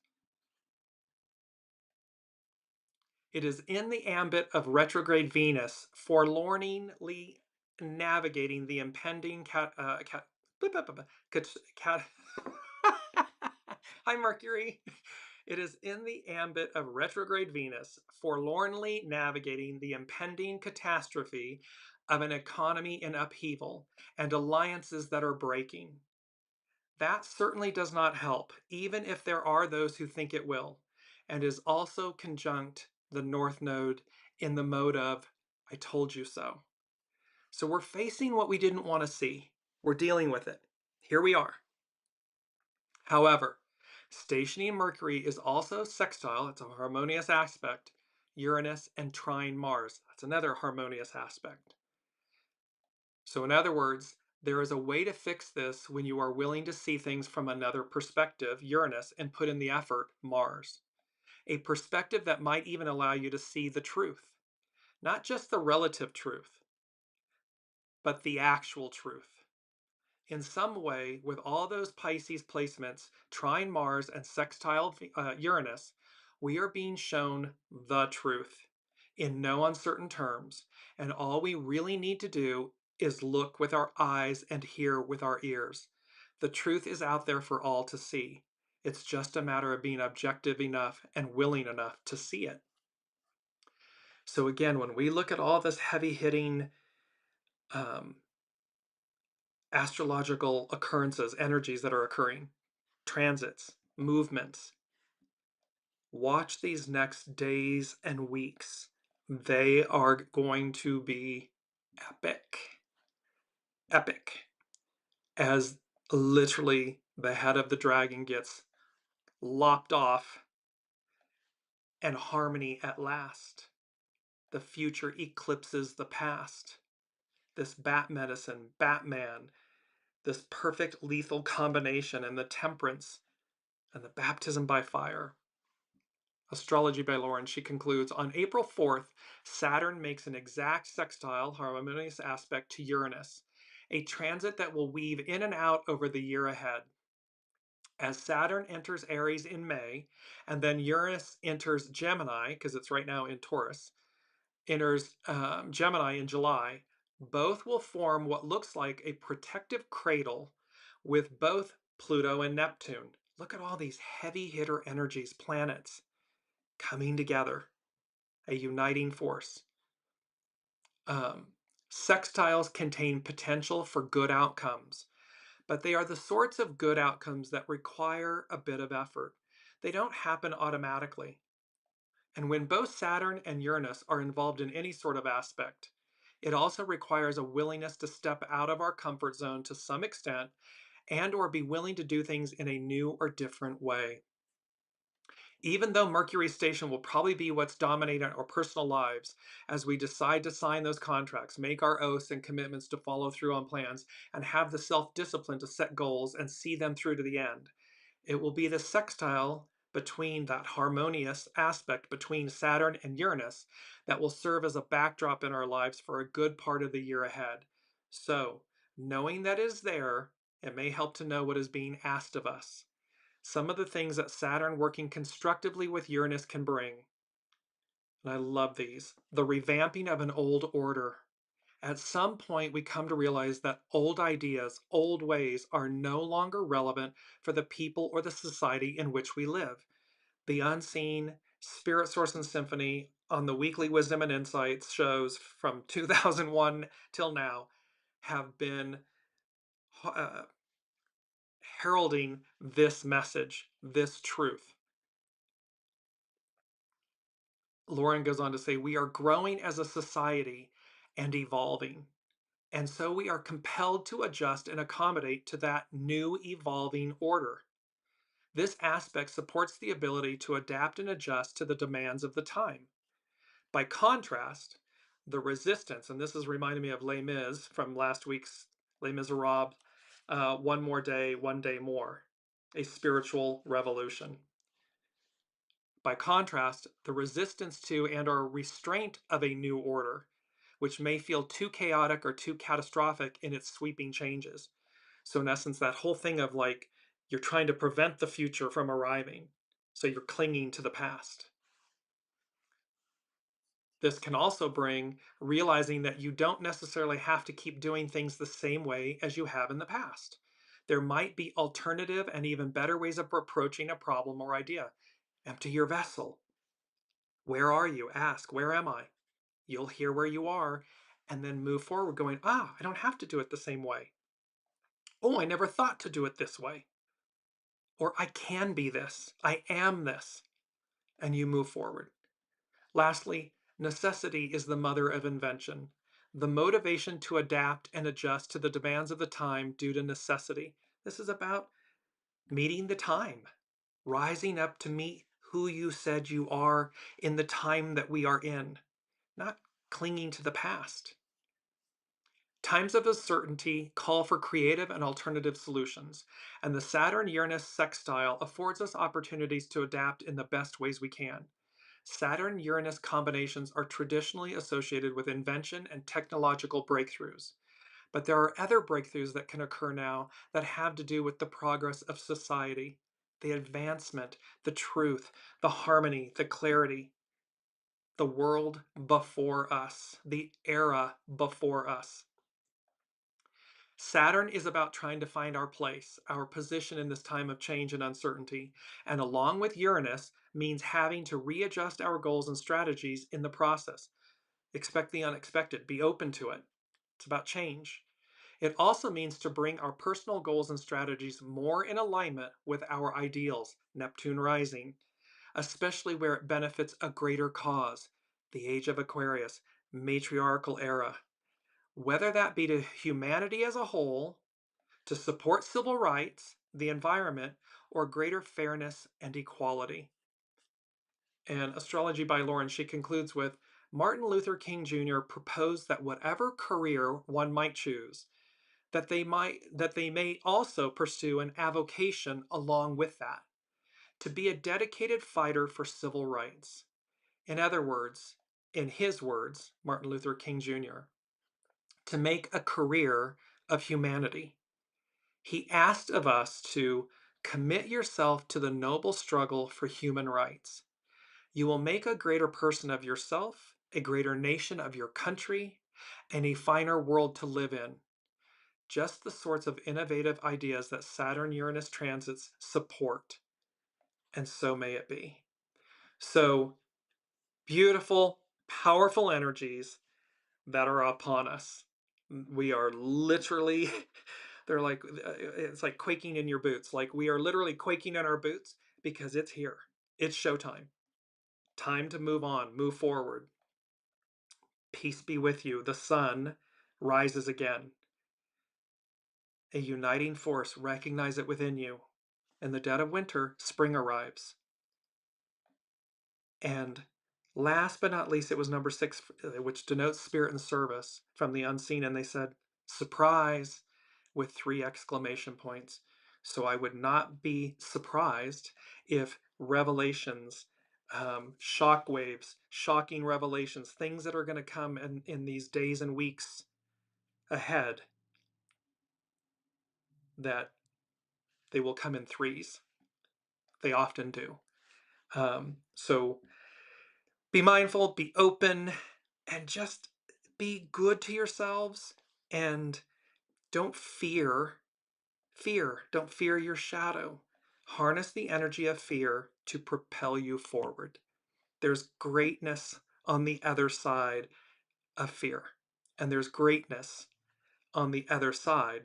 It is in the ambit of retrograde Venus, forlornly navigating the impending Hi, Mercury. It is in the ambit of retrograde Venus, forlornly navigating the impending catastrophe of an economy in upheaval and alliances that are breaking. That certainly does not help, even if there are those who think it will, and is also conjunct the North Node in the mode of, I told you so. So we're facing what we didn't want to see. We're dealing with it. Here we are. However, stationing Mercury is also sextile, it's a harmonious aspect, Uranus, and trine Mars. That's another harmonious aspect. So in other words, there is a way to fix this when you are willing to see things from another perspective, Uranus, and put in the effort, Mars. A perspective that might even allow you to see the truth. Not just the relative truth, but the actual truth. In some way, with all those Pisces placements, trine Mars and sextile Uranus, we are being shown the truth in no uncertain terms. And all we really need to do is look with our eyes and hear with our ears. The truth is out there for all to see. It's just a matter of being objective enough and willing enough to see it. So again, when we look at all this heavy-hitting astrological occurrences, energies that are occurring, transits, movements, watch these next days and weeks. They are going to be epic. Epic. As literally the head of the dragon gets lopped off and harmony at last. The future eclipses the past. This bat medicine, Batman, this perfect lethal combination, and the temperance and the baptism by fire. Astrology by Lauren, she concludes, on April 4th, Saturn makes an exact sextile harmonious aspect to Uranus, a transit that will weave in and out over the year ahead. As Saturn enters Aries in May, and then Uranus enters Gemini, because it's right now in Taurus, enters Gemini in July, both will form what looks like a protective cradle with both Pluto and Neptune. Look at all these heavy hitter energies, planets coming together, a uniting force. Um, Sextiles contain potential for good outcomes, but they are the sorts of good outcomes that require a bit of effort. They don't happen automatically. And when both Saturn and Uranus are involved in any sort of aspect, it also requires a willingness to step out of our comfort zone to some extent and or be willing to do things in a new or different way. Even though Mercury's station will probably be what's dominating our personal lives as we decide to sign those contracts, make our oaths and commitments to follow through on plans, and have the self-discipline to set goals and see them through to the end, it will be the sextile between that harmonious aspect between Saturn and Uranus that will serve as a backdrop in our lives for a good part of the year ahead. So, knowing that is there, it may help to know what is being asked of us. Some of the things that Saturn working constructively with Uranus can bring. And I love these. The revamping of an old order. At some point, we come to realize that old ideas, old ways are no longer relevant for the people or the society in which we live. The Unseen, Spirit Source and Symphony on the Weekly Wisdom and Insights shows from 2001 till now have been uh, heralding this message, this truth. Lauren goes on to say, we are growing as a society and evolving. And so we are compelled to adjust and accommodate to that new evolving order. This aspect supports the ability to adapt and adjust to the demands of the time. By contrast, the resistance, and this is reminding me of Les Mis from last week's Les Miserables, One More Day, One Day More, a spiritual revolution. By contrast, the resistance to and or restraint of a new order, which may feel too chaotic or too catastrophic in its sweeping changes. So in essence, that whole thing of like, you're trying to prevent the future from arriving. So you're clinging to the past. This can also bring realizing that you don't necessarily have to keep doing things the same way as you have in the past. There might be alternative and even better ways of approaching a problem or idea. Empty your vessel. Where are you? Ask, where am I? You'll hear where you are and then move forward going, I don't have to do it the same way. Oh, I never thought to do it this way. Or I can be this. I am this. And you move forward. Lastly, necessity is the mother of invention. The motivation to adapt and adjust to the demands of the time due to necessity. This is about meeting the time, rising up to meet who you said you are in the time that we are in, not clinging to the past. Times of uncertainty call for creative and alternative solutions, and the Saturn-Uranus sextile affords us opportunities to adapt in the best ways we can. Saturn-Uranus combinations are traditionally associated with invention and technological breakthroughs, but there are other breakthroughs that can occur now that have to do with the progress of society, the advancement, the truth, the harmony, the clarity, the world before us, the era before us. Saturn is about trying to find our place, our position in this time of change and uncertainty, and along with Uranus means having to readjust our goals and strategies in the process. Expect the unexpected, be open to it. It's about change. It also means to bring our personal goals and strategies more in alignment with our ideals, Neptune rising, especially where it benefits a greater cause, the age of Aquarius, matriarchal era. Whether that be to humanity as a whole, to support civil rights, the environment, or greater fairness and equality. And Astrology by Lauren, she concludes with, Martin Luther King Jr. proposed that whatever career one might choose, that they may also pursue an avocation along with that, to be a dedicated fighter for civil rights. In other words, in his words, Martin Luther King Jr., to make a career of humanity. He asked of us to commit yourself to the noble struggle for human rights. You will make a greater person of yourself, a greater nation of your country, and a finer world to live in. just the sorts of innovative ideas that Saturn-Uranus transits support. And so may it be. So, beautiful, powerful energies that are upon us. We are literally, they're like, it's like quaking in your boots. Like we are literally quaking in our boots because it's here. It's showtime. Time to move on, move forward. Peace be with you. The sun rises again. A uniting force, recognize it within you. In the dead of winter, spring arrives. And last but not least, it was number 6, which denotes spirit and service from the unseen. And they said, surprise, with 3 exclamation points. So I would not be surprised if revelations, shock waves, shocking revelations, things that are going to come in these days and weeks ahead, that they will come in 3s. They often do. So be mindful, be open, and just be good to yourselves, and don't fear. Don't fear your shadow. Harness the energy of fear to propel you forward. There's greatness on the other side of fear, and there's greatness on the other side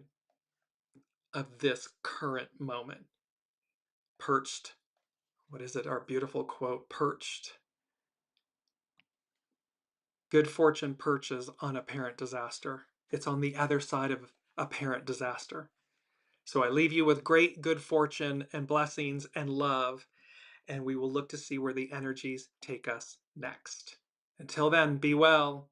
of this current moment. Perched, what is it? Our beautiful quote, perched. Good fortune perches on apparent disaster. It's on the other side of apparent disaster. So I leave you with great good fortune and blessings and love, and we will look to see where the energies take us next. Until then, be well.